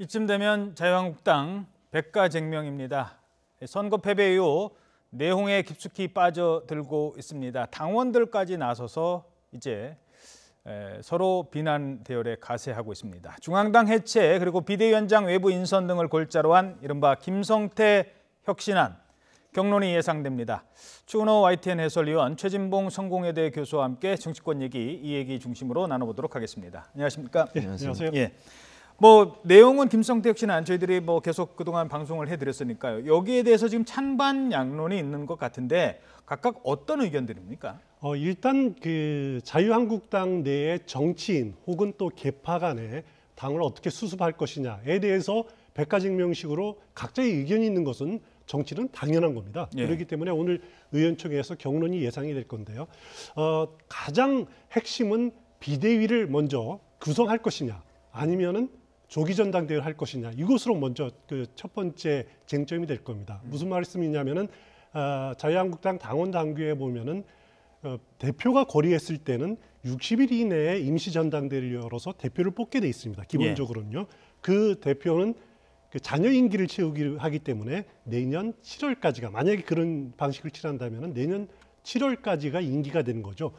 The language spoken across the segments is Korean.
이쯤 되면 자유한국당 백가쟁명입니다. 선거 패배 이후 내홍에 깊숙이 빠져들고 있습니다. 당원들까지 나서서 이제 서로 비난 대열에 가세하고 있습니다. 중앙당 해체 그리고 비대위원장 외부 인선 등을 골자로 한 이른바 김성태 혁신안 격론이 예상됩니다. 추은호 YTN 해설위원 최진봉 성공회대 교수와 함께 정치권 얘기, 이 얘기 중심으로 나눠보도록 하겠습니다. 안녕하십니까? 네, 안녕하세요. 예. 내용은 김성태 혁신안 저희들이 계속 그동안 방송을 해드렸으니까요. 여기에 대해서 지금 찬반 양론이 있는 것 같은데 각각 어떤 의견들입니까? 일단 자유한국당 내의 정치인 혹은 또 계파 간에 당을 어떻게 수습할 것이냐에 대해서 백가쟁명식으로 각자의 의견이 있는 것은 정치는 당연한 겁니다. 예. 그렇기 때문에 오늘 의원총회에서 격론이 예상이 될 건데요. 가장 핵심은 비대위를 먼저 구성할 것이냐 아니면은 조기 전당대회를 할 것이냐 이것으로 먼저 첫 번째 쟁점이 될 겁니다. 무슨 말씀이냐면은 자유한국당 당원 당규에 보면은 대표가 거리했을 때는 60일 이내에 임시 전당대회를 열어서 대표를 뽑게 돼 있습니다. 기본적으로는요. 그 대표는 자녀 임기를 채우기 하기 때문에 내년 7월까지가 만약에 그런 방식을 취한다면은 내년 7월까지가 임기가 되는 거죠.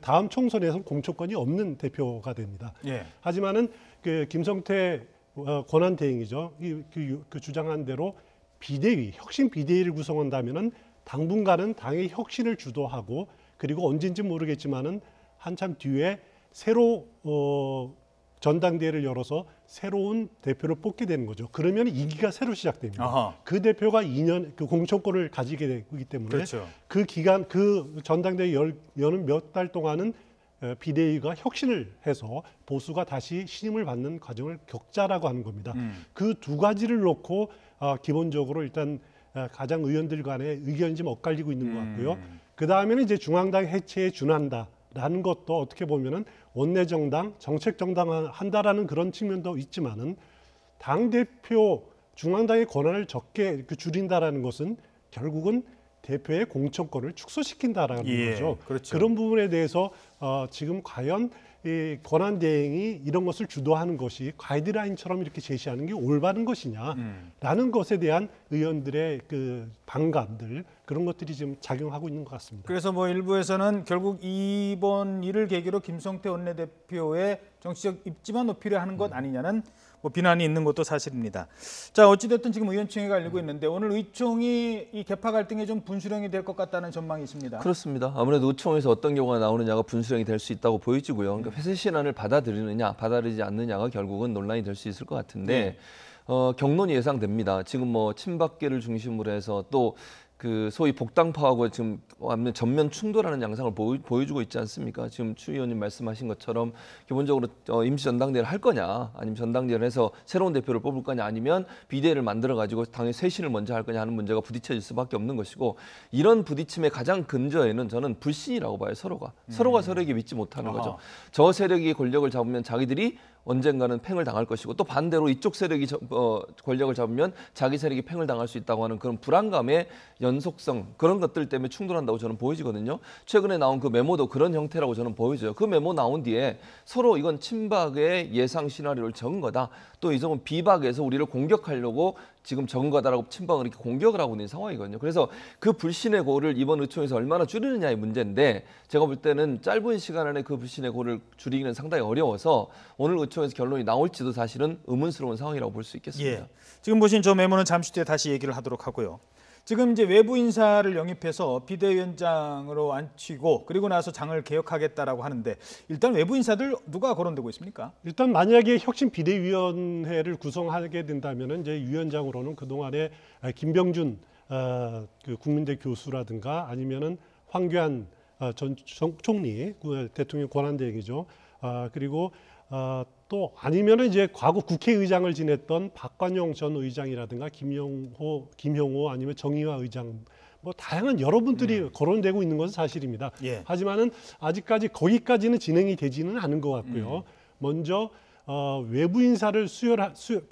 다음 총선에서는 공천권이 없는 대표가 됩니다. 예. 하지만은 김성태 권한 대행이죠. 그 주장한 대로 비대위, 혁신 비대위를 구성한다면은 당분간은 당의 혁신을 주도하고 그리고 언젠지 모르겠지만은 한참 뒤에 새로 전당대회를 열어서 새로운 대표를 뽑게 되는 거죠. 그러면 임기가 새로 시작됩니다. 아하. 그 대표가 2년 공천권을 가지게 되기 때문에 그렇죠. 그 기간 전당대회 여는 몇 달 동안은 비대위가 혁신을 해서 보수가 다시 신임을 받는 과정을 겪자라고 하는 겁니다. 그 두 가지를 놓고 기본적으로 일단 가장 의원들 간의 의견이 좀 엇갈리고 있는 것 같고요. 그 다음에는 이제 중앙당 해체에 준한다라는 것도 어떻게 보면은 원내정당, 정책정당 한다라는 그런 측면도 있지만은 당대표 중앙당의 권한을 적게 줄인다라는 것은 결국은 대표의 공천권을 축소시킨다라는 거죠. 그렇죠. 그런 부분에 대해서 지금 과연 이 권한 대행이 이런 것을 주도하는 것이 가이드라인처럼 이렇게 제시하는 게 올바른 것이냐라는 것에 대한 의원들의 반감들 그런 것들이 지금 작용하고 있는 것 같습니다. 그래서 일부에서는 결국 이번 일을 계기로 김성태 원내대표의 정치적 입지만 높이려 하는 것 아니냐는 비난이 있는 것도 사실입니다. 자, 어찌됐든 지금 의원총회가 열리고 있는데 오늘 의총이 이 계파 갈등에 좀 분수령이 될 것 같다는 전망이 있습니다. 그렇습니다. 아무래도 의총에서 어떤 경우가 나오느냐가 분수령이 될 수 있다고 보여지고요. 그러니까 폐쇄 신안을 받아들이느냐, 받아들이지 않느냐가 결국은 논란이 될 수 있을 것 같은데 격론이 예상됩니다. 지금 친박계를 중심으로 해서 또 소위 복당파하고 지금 전면 충돌하는 양상을 보여주고 있지 않습니까? 지금 추 의원님 말씀하신 것처럼 기본적으로 임시 전당대회를 할 거냐, 아니면 전당대회를 해서 새로운 대표를 뽑을 거냐, 아니면 비대위를 만들어 가지고 당의 쇄신을 먼저 할 거냐 하는 문제가 부딪혀질 수밖에 없는 것이고, 이런 부딪힘의 가장 근저에는 저는 불신이라고 봐요. 서로가 서로에게 믿지 못하는 거죠. 저 세력이 권력을 잡으면 자기들이 언젠가는 팽을 당할 것이고, 또 반대로 이쪽 세력이 권력을 잡으면 자기 세력이 팽을 당할 수 있다고 하는 그런 불안감의 연속성, 그런 것들 때문에 충돌한다고 저는 보여지거든요. 최근에 나온 그 메모도 그런 형태라고 저는 보여져요. 그 메모 나온 뒤에 서로 이건 친박의 예상 시나리오를 적은 거다, 또 이 점은 비박에서 우리를 공격하려고 지금 적은 거다라고 친박을 이렇게 공격을 하고 있는 상황이거든요. 그래서 그 불신의 고를 이번 의총에서 얼마나 줄이느냐의 문제인데, 제가 볼 때는 짧은 시간 안에 그 불신의 고를 줄이기는 상당히 어려워서 오늘 의총에서 결론이 나올지도 사실은 의문스러운 상황이라고 볼 수 있겠습니다. 예. 지금 보신 저 메모는 잠시 뒤에 다시 얘기를 하도록 하고요. 지금 이제 외부 인사를 영입해서 비대위원장으로 앉히고 그리고 나서 장을 개혁하겠다라고 하는데, 일단 외부 인사들 누가 거론되고 있습니까? 일단 만약에 혁신 비대위원회를 구성하게 된다면은 이제 위원장으로는 그동안에 김병준 국민대 교수라든가 아니면은 황교안 전 총리 대통령 권한대행이죠. 그리고 또 아니면은 이제 과거 국회의장을 지냈던 박관용 전 의장이라든가 김형호 아니면 정의화 의장, 다양한 여러분들이 거론되고 있는 것은 사실입니다. 예. 하지만은 아직까지 거기까지는 진행이 되지는 않은 것 같고요. 먼저 외부 인사를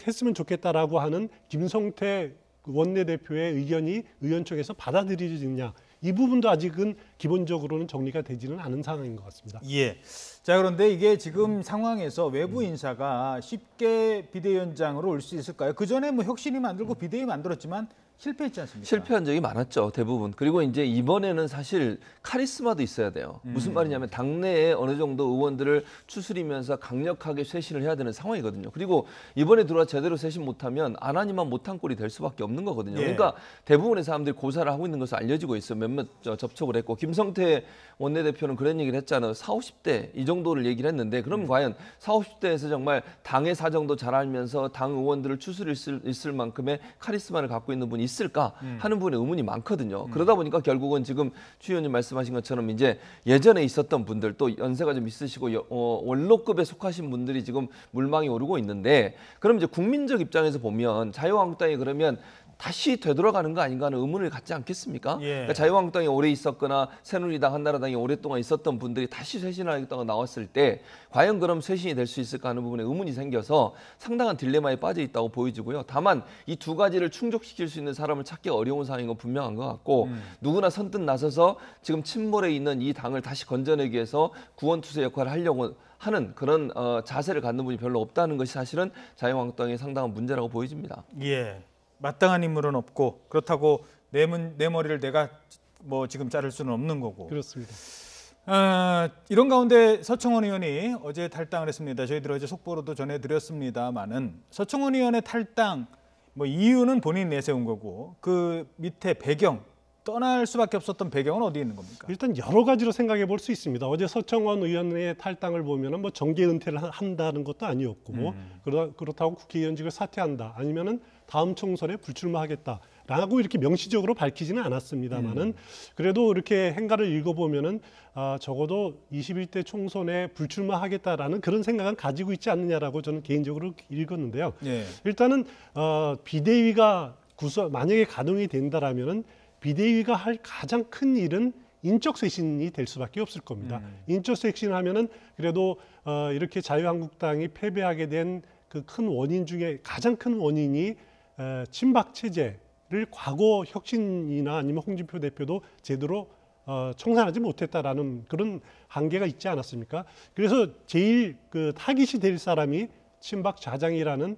했으면 좋겠다라고 하는 김성태 원내대표의 의견이 의원총회에서 받아들여지느냐, 이 부분도 아직은 기본적으로는 정리가 되지는 않은 상황인 것 같습니다. 예. 자, 그런데 이게 지금 상황에서 외부 인사가 쉽게 비대위원장으로 올 수 있을까요? 그 전에 뭐 혁신이 만들고 비대위 만들었지만 실패했지 않습니까? 실패한 적이 많았죠, 대부분. 그리고 이제 이번에는 사실 카리스마도 있어야 돼요. 무슨 말이냐면 당내에 어느 정도 의원들을 추스리면서 강력하게 쇄신을 해야 되는 상황이거든요. 그리고 이번에 들어와 제대로 쇄신 못하면 안 하니만 못한 꼴이 될 수밖에 없는 거거든요. 예. 그러니까 대부분의 사람들이 고사를 하고 있는 것으로 알려지고 있어요. 몇몇 접촉을 했고 김성태 원내대표는 그런 얘기를 했잖아요. 40, 50대 이 정도를 얘기를 했는데 그럼 과연 40, 50대에서 정말 당의 사정도 잘 알면서 당 의원들을 추스릴 수 있을 만큼의 카리스마를 갖고 있는 분이 있을까 하는 부분에 의문이 많거든요. 그러다 보니까 결국은 지금 추 의원님 말씀하신 것처럼 이제 예전에 있었던 분들 또 연세가 좀 있으시고 원로급에 속하신 분들이 지금 물망이 오르고 있는데 그럼 이제 국민적 입장에서 보면 자유한국당이 그러면 다시 되돌아가는 거 아닌가 하는 의문을 갖지 않겠습니까? 예. 그러니까 자유한국당이 오래 있었거나 새누리당, 한나라당이 오랫동안 있었던 분들이 다시 쇄신하겠다고 나왔을 때 과연 그럼 쇄신이 될 수 있을까 하는 부분에 의문이 생겨서 상당한 딜레마에 빠져 있다고 보여지고요. 다만 이 두 가지를 충족시킬 수 있는 사람을 찾기 어려운 상황인 건 분명한 것 같고 누구나 선뜻 나서서 지금 침몰에 있는 이 당을 다시 건져내기 위해서 구원투수 역할을 하려고 하는 그런 자세를 갖는 분이 별로 없다는 것이 사실은 자유한국당의 상당한 문제라고 보여집니다. 예. 마땅한 인물은 없고 그렇다고 내 머리를 내가 뭐 지금 자를 수는 없는 거고. 그렇습니다. 이런 가운데 서청원 의원이 어제 탈당을 했습니다. 저희들 어제 속보로도 전해드렸습니다만은 서청원 의원의 탈당 뭐 이유는 본인이 내세운 거고 그 밑에 배경 떠날 수밖에 없었던 배경은 어디에 있는 겁니까? 일단 여러 가지로 생각해 볼 수 있습니다. 어제 서청원 의원의 탈당을 보면은 뭐 정계 은퇴를 한다는 것도 아니었고 그렇다고 국회의원직을 사퇴한다 아니면은 다음 총선에 불출마하겠다라고 이렇게 명시적으로 밝히지는 않았습니다만은 그래도 이렇게 행가를 읽어보면은 적어도 21대 총선에 불출마하겠다라는 그런 생각은 가지고 있지 않느냐라고 저는 개인적으로 읽었는데요. 예. 일단은 비대위가 만약에 가동이 된다라면은 비대위가 할 가장 큰 일은 인적 쇄신이 될 수밖에 없을 겁니다. 인적 쇄신하면은 그래도 이렇게 자유한국당이 패배하게 된 그 큰 원인 중에 가장 큰 원인이 친박 체제를 과거 혁신이나 아니면 홍준표 대표도 제대로 청산하지 못했다라는 그런 한계가 있지 않았습니까? 그래서 제일 그 타깃이 될 사람이 친박 좌장이라는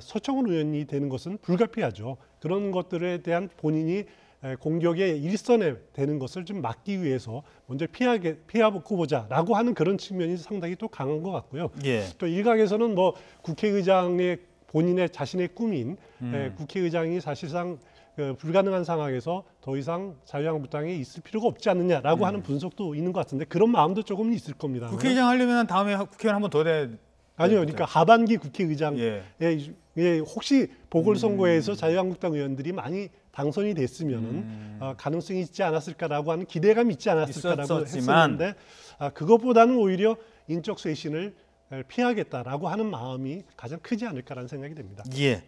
서청원 의원이 되는 것은 불가피하죠. 그런 것들에 대한 본인이 공격의 일선에 되는 것을 좀 막기 위해서 먼저 피하고 보자라고 하는 그런 측면이 상당히 또 강한 것 같고요. 예. 또 일각에서는 뭐 국회의장의 본인의 자신의 꿈인 국회의장이 사실상 불가능한 상황에서 더 이상 자유한국당에 있을 필요가 없지 않느냐라고 하는 분석도 있는 것 같은데 그런 마음도 조금은 있을 겁니다. 국회의장 하려면 다음에 국회의원 한 번 더 돼. 아니요, 그러니까 하반기 국회의장에 예. 혹시 보궐선거에서 자유한국당 의원들이 많이 당선이 됐으면은 가능성이 있지 않았을까라고 하는 기대감이 있지 않았을까라고 했었는데 그것보다는 오히려 인적 쇄신을 피하겠다라고 하는 마음이 가장 크지 않을까라는 생각이 듭니다. 예.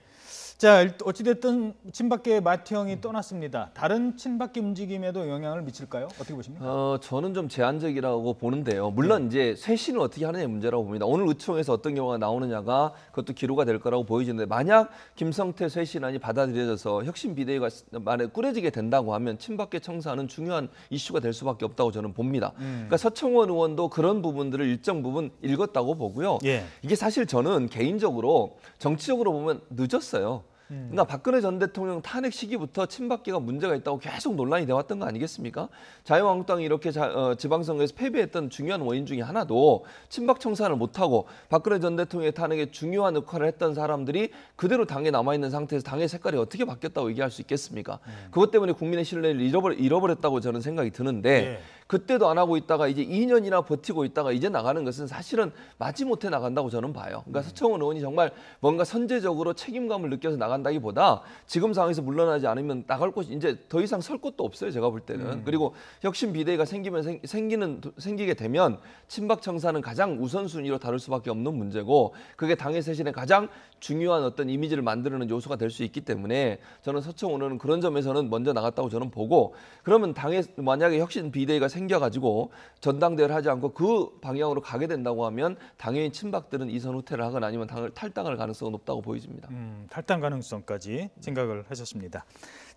자, 어찌됐든 친박계 마티형이 떠났습니다. 다른 친박계 움직임에도 영향을 미칠까요? 어떻게 보십니까? 저는 좀 제한적이라고 보는데요. 물론 이제 쇄신을 어떻게 하느냐의 문제라고 봅니다. 오늘 의총에서 어떤 경우가 나오느냐가 그것도 기로가 될 거라고 보이는데 만약 김성태 쇄신안이 받아들여져서 혁신 비대위가 만약 꾸려지게 된다고 하면 친박계 청사는 중요한 이슈가 될 수밖에 없다고 저는 봅니다. 그러니까 서청원 의원도 그런 부분들을 일정 부분 읽었다고 보고요. 예. 이게 사실 저는 개인적으로 정치적으로 보면 늦었어요. 그러니까 박근혜 전 대통령 탄핵 시기부터 친박계가 문제가 있다고 계속 논란이 되어왔던 거 아니겠습니까? 자유한국당이 이렇게 지방선거에서 패배했던 중요한 원인 중에 하나도 친박 청산을 못하고 박근혜 전 대통령의 탄핵에 중요한 역할을 했던 사람들이 그대로 당에 남아있는 상태에서 당의 색깔이 어떻게 바뀌었다고 얘기할 수 있겠습니까? 그것 때문에 국민의 신뢰를 잃어버렸다고 저는 생각이 드는데 예. 그때도 안 하고 있다가 이제 2년이나 버티고 있다가 이제 나가는 것은 사실은 마지못해 나간다고 저는 봐요. 그러니까 서청원 의원이 정말 뭔가 선제적으로 책임감을 느껴서 나간다기보다 지금 상황에서 물러나지 않으면 나갈 곳이 이제 더 이상 설 곳도 없어요. 제가 볼 때는. 그리고 혁신 비대위가 생기게 되면 친박 청사는 가장 우선순위로 다룰 수밖에 없는 문제고 그게 당의 쇄신에 가장 중요한 어떤 이미지를 만드는 요소가 될 수 있기 때문에 저는 서청원 의원은 그런 점에서는 먼저 나갔다고 저는 보고 그러면 당에 만약에 혁신 비대위가 생겨가지고 전당대회를 하지 않고 그 방향으로 가게 된다고 하면 당연히 친박들은 이선 후퇴를 하거나 아니면 당을 탈당할 가능성은 높다고 보여집니다. 탈당 가능성까지 생각을 하셨습니다.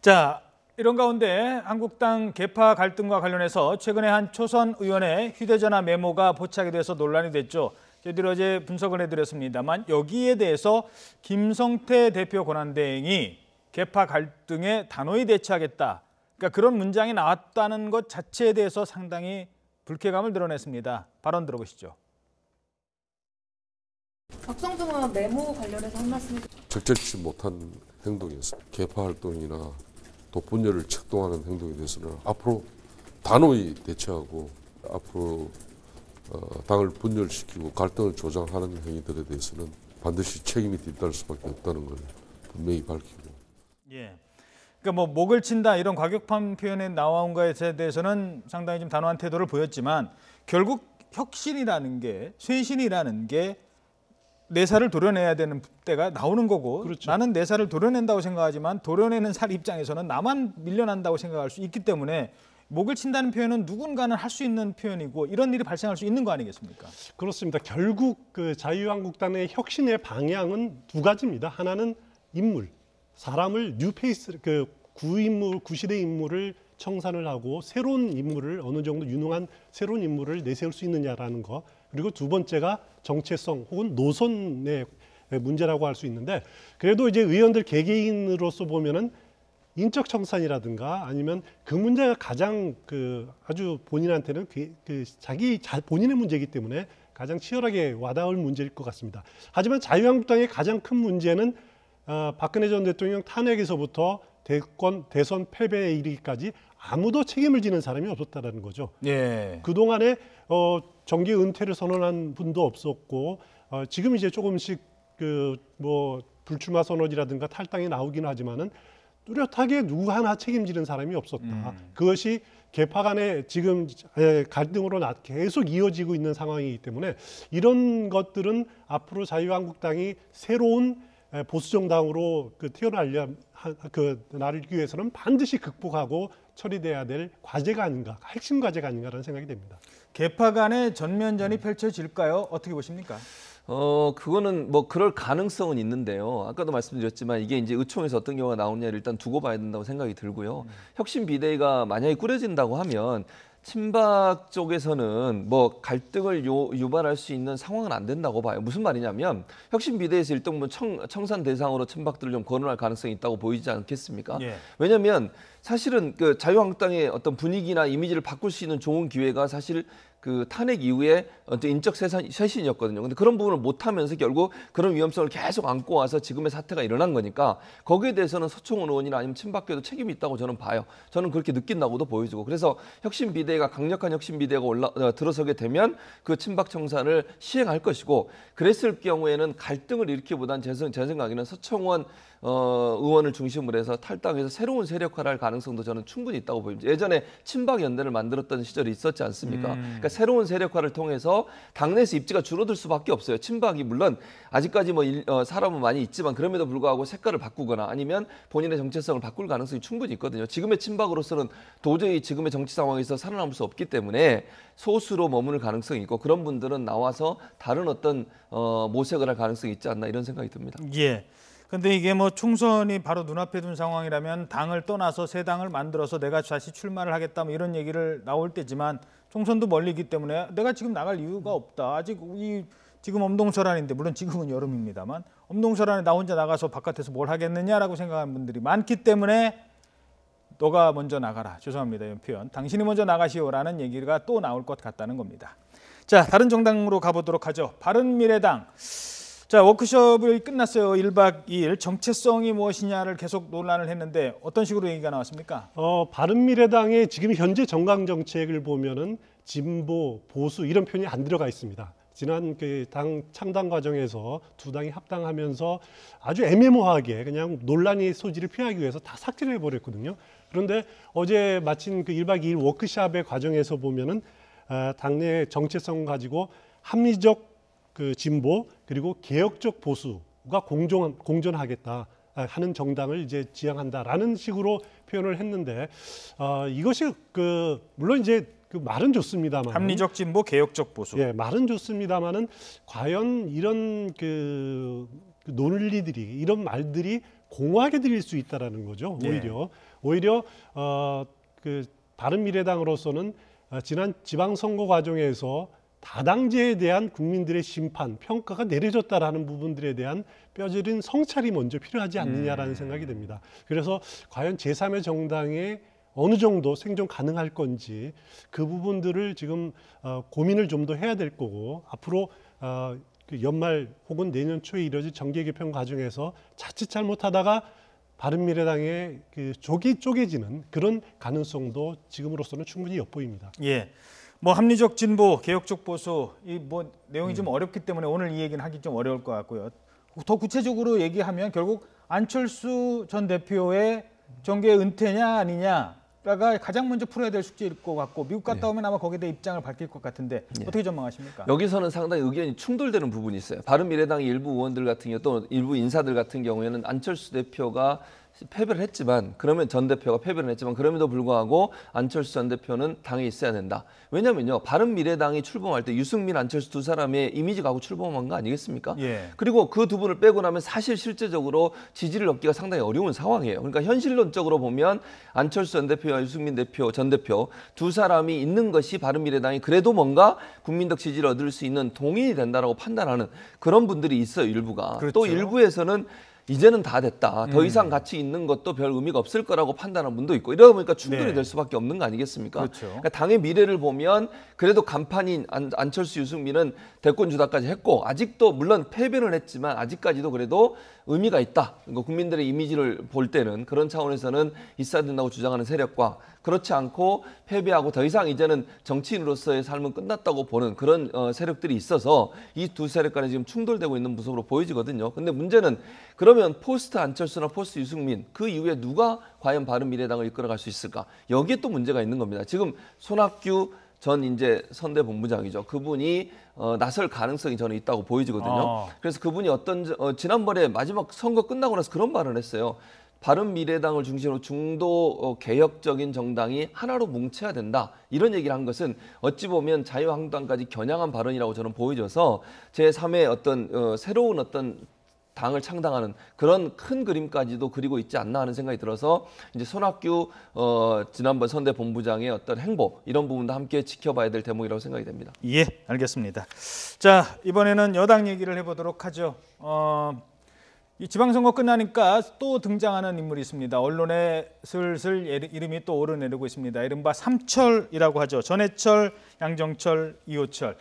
자, 이런 가운데 한국당 계파 갈등과 관련해서 최근에 한 초선 의원의 휴대전화 메모가 포착이 돼서 논란이 됐죠. 저희들이 어제 분석을 해드렸습니다만 여기에 대해서 김성태 대표 권한대행이 계파 갈등에 단호히 대처하겠다. 그러니까 그런 문장이 나왔다는 것 자체에 대해서 상당히 불쾌감을 드러냈습니다. 발언 들어보시죠. 박성중 의원 메모 관련해서 한 말씀. 적절치 못한 행동이었습니다. 계파 활동이나 또 분열을 책동하는 행동에 대해서는 앞으로 단호히 대처하고 앞으로 당을 분열시키고 갈등을 조장하는 행위들에 대해서는 반드시 책임이 뒤따를 수밖에 없다는 걸 분명히 밝히고. 예. 그러니까 뭐 목을 친다 이런 과격한 표현에 나온 것에 대해서는 상당히 좀 단호한 태도를 보였지만 결국 혁신이라는 게 쇄신이라는 게 내사를 도려내야 되는 때가 나오는 거고 그렇죠. 나는 내사를 도려낸다고 생각하지만 도려내는 사람 입장에서는 나만 밀려난다고 생각할 수 있기 때문에 목을 친다는 표현은 누군가는 할 수 있는 표현이고 이런 일이 발생할 수 있는 거 아니겠습니까? 그렇습니다. 결국 그 자유한국당의 혁신의 방향은 두 가지입니다. 하나는 인물, 사람을 뉴페이스, 그 구인물, 구시대 인물을 청산을 하고 새로운 인물을 어느 정도 유능한 새로운 인물을 내세울 수 있느냐라는 거. 그리고 두 번째가 정체성 혹은 노선의 문제라고 할 수 있는데 그래도 이제 의원들 개개인으로서 보면은 인적 청산이라든가 아니면 그 문제가 가장 그 아주 본인한테는 본인의 문제이기 때문에 가장 치열하게 와닿을 문제일 것 같습니다. 하지만 자유한국당의 가장 큰 문제는 박근혜 전 대통령 탄핵에서부터 대선 패배에 이르기까지 아무도 책임을 지는 사람이 없었다라는 거죠. 예. 그동안에 정계 은퇴를 선언한 분도 없었고 지금 이제 조금씩 그 뭐 불출마 선언이라든가 탈당이 나오긴 하지만은 뚜렷하게 누구 하나 책임지는 사람이 없었다. 그것이 계파 간의 지금 갈등으로 계속 이어지고 있는 상황이기 때문에 이런 것들은 앞으로 자유한국당이 새로운 보수 정당으로 나르기 위해서는 반드시 극복하고 처리돼야 될 과제가 아닌가, 핵심 과제가 아닌가라는 생각이 됩니다. 계파 간의 전면전이 펼쳐질까요? 어떻게 보십니까? 그거는 뭐 그럴 가능성은 있는데요. 아까도 말씀드렸지만 이게 이제 의총에서 어떤 경우가 나오냐를 일단 두고 봐야 된다고 생각이 들고요. 혁신 비대위가 만약에 꾸려진다고 하면 친박 쪽에서는 뭐 갈등을 유발할 수 있는 상황은 안 된다고 봐요. 무슨 말이냐면 혁신 비대위에서 일단 청산 대상으로 친박들을 좀 거론할 가능성이 있다고 보이지 않겠습니까? 예. 왜냐하면 사실은 그 자유한국당의 어떤 분위기나 이미지를 바꿀 수 있는 좋은 기회가 사실 그 탄핵 이후에 어떤 인적 쇄신이었거든요. 근데 그런 부분을 못하면서 결국 그런 위험성을 계속 안고 와서 지금의 사태가 일어난 거니까 거기에 대해서는 서청원 의원이나 아니면 친박계도 책임이 있다고 저는 봐요. 저는 그렇게 느낀다고도 보여지고 그래서 혁신 비대위가 강력한 혁신 비대위가 들어서게 되면 그 친박 청산을 시행할 것이고 그랬을 경우에는 갈등을 일으키기보다는 제 생각에는 서청원 의원을 중심으로 해서 탈당해서 새로운 세력화를 할 가능성도 저는 충분히 있다고 보입니다. 예전에 친박연대를 만들었던 시절이 있었지 않습니까? 그러니까 새로운 세력화를 통해서 당내에서 입지가 줄어들 수밖에 없어요. 친박이 물론 아직까지 뭐 사람은 많이 있지만 그럼에도 불구하고 색깔을 바꾸거나 아니면 본인의 정체성을 바꿀 가능성이 충분히 있거든요. 지금의 친박으로서는 도저히 지금의 정치 상황에서 살아남을 수 없기 때문에 소수로 머무를 가능성이 있고 그런 분들은 나와서 다른 어떤 모색을 할 가능성이 있지 않나 이런 생각이 듭니다. 예. 근데 이게 뭐 총선이 바로 눈앞에 둔 상황이라면 당을 떠나서 새 당을 만들어서 내가 다시 출마를 하겠다 뭐 이런 얘기를 나올 때지만 총선도 멀리 있기 때문에 내가 지금 나갈 이유가 없다. 아직 지금 엄동설안인데 물론 지금은 여름입니다만 엄동설안에 나 혼자 나가서 바깥에서 뭘 하겠느냐라고 생각하는 분들이 많기 때문에 너가 먼저 나가라. 죄송합니다. 이런 표현. 당신이 먼저 나가시오라는 얘기가 또 나올 것 같다는 겁니다. 자, 다른 정당으로 가보도록 하죠. 바른미래당. 자, 워크숍이 끝났어요. 1박 2일 정체성이 무엇이냐를 계속 논란을 했는데 어떤 식으로 얘기가 나왔습니까? 바른미래당의 지금 현재 정강 정책을 보면은 진보, 보수 이런 표현이 안 들어가 있습니다. 지난 그 당 창당 과정에서 두 당이 합당하면서 아주 애매모호하게 그냥 논란의 소지를 피하기 위해서 다 삭제를 해버렸거든요. 그런데 어제 마친 그 1박 2일 워크숍의 과정에서 보면은 당내 정체성 가지고 합리적 그 진보 그리고 개혁적 보수가 공존하겠다 하는 정당을 이제 지향한다라는 식으로 표현을 했는데 이것이 그 물론 이제 그 말은 좋습니다만 합리적 진보, 개혁적 보수. 예, 말은 좋습니다만은 과연 이런 그 그 논리들이 이런 말들이 공허하게 들릴 수 있다라는 거죠. 오히려 그 바른미래당으로서는 지난 지방선거 과정에서 다당제에 대한 국민들의 심판, 평가가 내려졌다라는 부분들에 대한 뼈저린 성찰이 먼저 필요하지 않느냐라는 생각이 듭니다. 그래서 과연 제3의 정당에 어느 정도 생존 가능할 건지 그 부분들을 지금 고민을 좀 더 해야 될 거고, 앞으로 그 연말 혹은 내년 초에 이뤄질 정계 개편 과정에서 자칫 잘못하다가 바른미래당의 그 족이 쪼개지는 그런 가능성도 지금으로서는 충분히 엿보입니다. 예. 뭐 합리적 진보, 개혁적 보수 이 뭐 내용이 좀 어렵기 때문에 오늘 이 얘기는 하기 좀 어려울 것 같고요. 더 구체적으로 얘기하면 결국 안철수 전 대표의 정계 은퇴냐 아니냐가 가장 먼저 풀어야 될 숙제일 것 같고, 미국 갔다 오면 아마 거기에 대해 입장을 밝힐 것 같은데 어떻게 전망하십니까? 여기서는 상당히 의견이 충돌되는 부분이 있어요. 바른미래당 일부 의원들 같은 경우 또 일부 인사들 같은 경우에는 안철수 대표가 패배를 했지만, 그러면 전 대표가 패배를 했지만 그럼에도 불구하고 안철수 전 대표는 당에 있어야 된다. 왜냐면요, 바른미래당이 출범할 때 유승민, 안철수 두 사람의 이미지 갖고 출범한 거 아니겠습니까? 예. 그리고 그 두 분을 빼고 나면 사실 실제적으로 지지를 얻기가 상당히 어려운 상황이에요. 그러니까 현실론적으로 보면 안철수 전 대표와 유승민 대표, 전 대표 두 사람이 있는 것이 바른미래당이 그래도 뭔가 국민적 지지를 얻을 수 있는 동인이 된다라고 판단하는 그런 분들이 있어요, 일부가. 그렇죠. 또 일부에서는 이제는 다 됐다. 더 이상 같이 있는 것도 별 의미가 없을 거라고 판단하는 분도 있고, 이러다 보니까 충돌이 네. 될 수밖에 없는 거 아니겠습니까? 그렇죠. 그러니까 당의 미래를 보면 그래도 간판인 안철수, 유승민은 대권 주다까지 했고, 아직도 물론 패배는 했지만 아직까지도 그래도 의미가 있다. 그러니까 국민들의 이미지를 볼 때는 그런 차원에서는 있어야 된다고 주장하는 세력과, 그렇지 않고 패배하고 더 이상 이제는 정치인으로서의 삶은 끝났다고 보는 그런 세력들이 있어서 이 두 세력 간에 지금 충돌되고 있는 모습으로 보여지거든요. 근데 문제는 그러면 포스트 안철수나 포스트 유승민 그 이후에 누가 과연 바른미래당을 이끌어갈 수 있을까? 여기에 또 문제가 있는 겁니다. 지금 손학규 전 이제 선대 본부장이죠. 그분이 나설 가능성이 저는 있다고 보여지거든요. 그래서 그분이 지난번에 마지막 선거 끝나고 나서 그런 말을 했어요. 바른미래당을 중심으로 중도 개혁적인 정당이 하나로 뭉쳐야 된다. 이런 얘기를 한 것은 어찌 보면 자유한국당까지 겨냥한 발언이라고 저는 보여져서 제3의 어떤 새로운 어떤 당을 창당하는 그런 큰 그림까지도 그리고 있지 않나 하는 생각이 들어서 이제 손학규 지난번 선대 본부장의 어떤 행보 이런 부분도 함께 지켜봐야 될 대목이라고 생각이 됩니다. 예, 알겠습니다. 자, 이번에는 여당 얘기를 해보도록 하죠. 이 지방선거 끝나니까 또 등장하는 인물이 있습니다. 언론에 슬슬 이름이 또 오르내리고 있습니다. 이른바 삼철이라고 하죠. 전해철, 양정철, 이호철.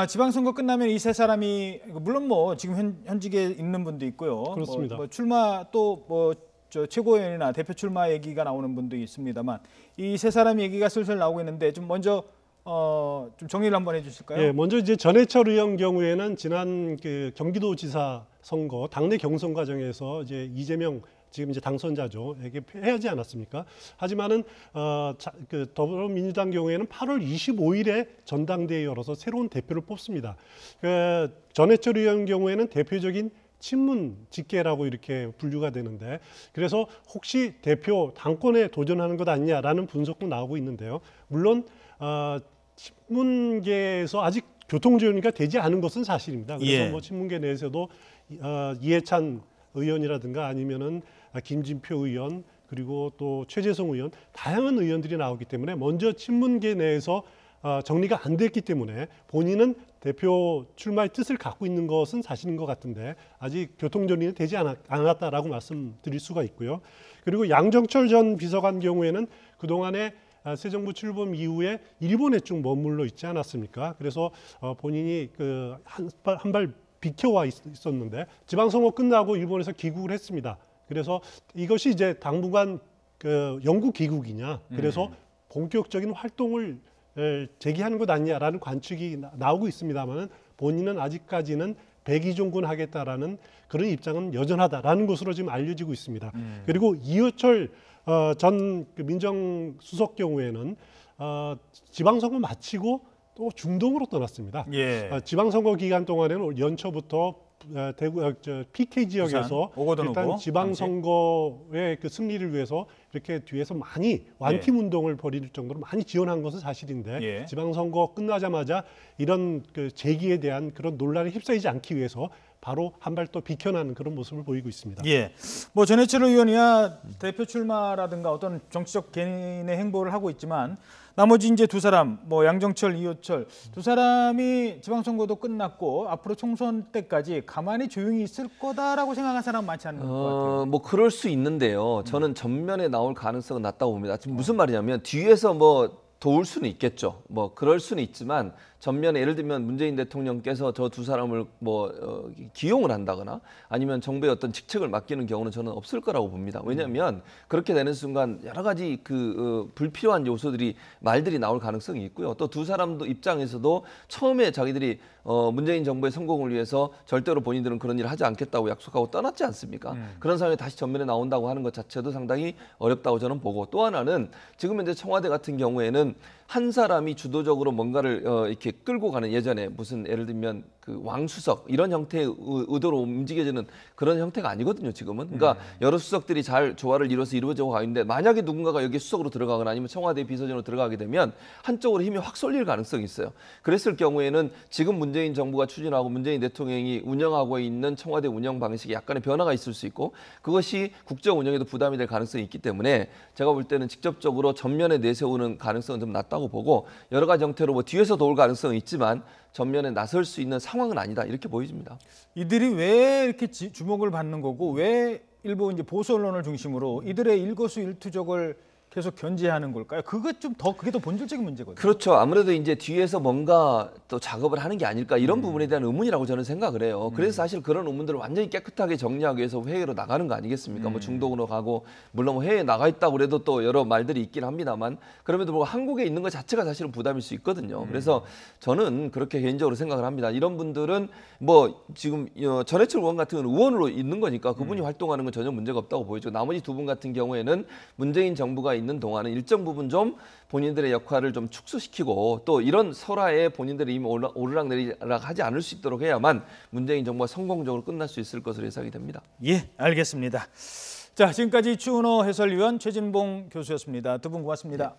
지방선거 끝나면 이 세 사람이 물론 뭐 지금 현직에 있는 분도 있고요. 그렇습니다. 뭐 출마 또 최고위원이나 대표 출마 얘기가 나오는 분도 있습니다만 이 세 사람 얘기가 슬슬 나오고 있는데 좀 먼저 좀 정리를 한번 해주실까요? 예, 먼저 이제 전해철 의원 경우에는 지난 그 경기도지사 선거 당내 경선 과정에서 이제 이재명 지금 이제 당선자죠. 에게 패하지 않았습니까? 하지만은 그 더불어민주당 경우에는 8월 25일에 전당대회 열어서 새로운 대표를 뽑습니다. 전해철 의원 경우에는 대표적인 친문 직계라고 이렇게 분류가 되는데, 그래서 혹시 대표 당권에 도전하는 것 아니냐라는 분석도 나오고 있는데요. 물론 친문계에서 아직 교통정리가 되지 않은 것은 사실입니다. 그래서 예. 뭐 친문계 내에서도 이해찬 의원이라든가 아니면은 김진표 의원 그리고 또 최재성 의원 다양한 의원들이 나오기 때문에 먼저 친문계 내에서 정리가 안 됐기 때문에 본인은 대표 출마의 뜻을 갖고 있는 것은 사실인 것 같은데 아직 교통정리는 되지 않았다라고 말씀드릴 수가 있고요. 그리고 양정철 전 비서관 경우에는 그동안에 새 정부 출범 이후에 일본에 쭉 머물러 있지 않았습니까? 그래서 본인이 한 발 비켜와 있었는데 지방선거 끝나고 일본에서 귀국을 했습니다. 그래서 이것이 이제 당분간 영구 귀국이냐, 그래서 본격적인 활동을 재개하는 것 아니냐라는 관측이 나오고 있습니다만은 본인은 아직까지는 백의종군 하겠다라는 그런 입장은 여전하다라는 것으로 지금 알려지고 있습니다. 그리고 이호철 전 민정수석 경우에는 지방선거 마치고 또 중동으로 떠났습니다. 예. 지방선거 기간 동안에는 연초부터 대구 PK 지역에서 일단 지방선거의 그 승리를 위해서 이렇게 뒤에서 많이 완팀 운동을 벌일 정도로 많이 지원한 것은 사실인데 지방선거 끝나자마자 이런 그 재기에 대한 그런 논란에 휩싸이지 않기 위해서 바로 한 발 또 비켜나는 그런 모습을 보이고 있습니다. 예, 뭐 전해철 의원이야 대표 출마라든가 어떤 정치적 개인의 행보를 하고 있지만 나머지 이제 두 사람, 뭐 양정철, 이호철 두 사람이 지방선거도 끝났고 앞으로 총선 때까지 가만히 조용히 있을 거다라고 생각하는 사람 많지 않은 것 같아요. 뭐 그럴 수 있는데요. 저는 전면에 나올 가능성은 낮다고 봅니다. 지금 무슨 말이냐면 뒤에서 뭐 도울 수는 있겠죠. 뭐 그럴 수는 있지만 전면에 예를 들면 문재인 대통령께서 저 두 사람을 기용을 한다거나 아니면 정부의 어떤 직책을 맡기는 경우는 저는 없을 거라고 봅니다. 왜냐하면 그렇게 되는 순간 여러 가지 불필요한 요소들이 말들이 나올 가능성이 있고요. 또 두 사람도 입장에서도 처음에 자기들이 문재인 정부의 성공을 위해서 절대로 본인들은 그런 일을 하지 않겠다고 약속하고 떠났지 않습니까? 그런 상황에 다시 전면에 나온다고 하는 것 자체도 상당히 어렵다고 저는 보고, 또 하나는 지금 현재 청와대 같은 경우에는 한 사람이 주도적으로 뭔가를 이렇게 끌고 가는, 예전에 무슨 예를 들면 그 왕수석 이런 형태의 의도로 움직여지는 그런 형태가 아니거든요, 지금은. 그러니까 여러 수석들이 잘 조화를 이뤄서 이루어져 가 있는데 만약에 누군가가 여기 수석으로 들어가거나 아니면 청와대 비서진으로 들어가게 되면 한쪽으로 힘이 확 쏠릴 가능성이 있어요. 그랬을 경우에는 지금 문재인 정부가 추진하고 문재인 대통령이 운영하고 있는 청와대 운영 방식에 약간의 변화가 있을 수 있고 그것이 국정 운영에도 부담이 될 가능성이 있기 때문에 제가 볼 때는 직접적으로 전면에 내세우는 가능성은 좀 낮다고 보고, 여러 가지 형태로 뭐 뒤에서 도울 가능성은 있지만 전면에 나설 수 있는 상황은 아니다, 이렇게 보여집니다. 이들이 왜 이렇게 주목을 받는 거고 왜 일부 이제 보수 언론을 중심으로 이들의 일거수일투족을 계속 견제하는 걸까요? 그게 더 본질적인 문제거든요. 그렇죠. 아무래도 이제 뒤에서 뭔가 또 작업을 하는 게 아닐까, 이런 부분에 대한 의문이라고 저는 생각을 해요. 그래서 사실 그런 의문들을 완전히 깨끗하게 정리하기 위해서 회의로 나가는 거 아니겠습니까? 뭐 중동으로 가고, 물론 뭐 해외에 나가 있다고 그래도 또 여러 말들이 있긴 합니다만, 그럼에도 불구하고 한국에 있는 것 자체가 사실은 부담일 수 있거든요. 그래서 저는 그렇게 개인적으로 생각을 합니다. 이런 분들은 뭐 지금 전해철 의원 같은 경우는 의원으로 있는 거니까 그분이 활동하는 건 전혀 문제가 없다고 보이죠. 나머지 두 분 같은 경우에는 문재인 정부가 있는 동안은 일정 부분 좀 본인들의 역할을 좀 축소시키고, 또 이런 설화에 본인들이 이미 오르락내리락 하지 않을 수 있도록 해야만 문재인 정부가 성공적으로 끝날 수 있을 것으로 예상이 됩니다. 예, 알겠습니다. 자, 지금까지 추은호 해설위원, 최진봉 교수였습니다. 두 분 고맙습니다.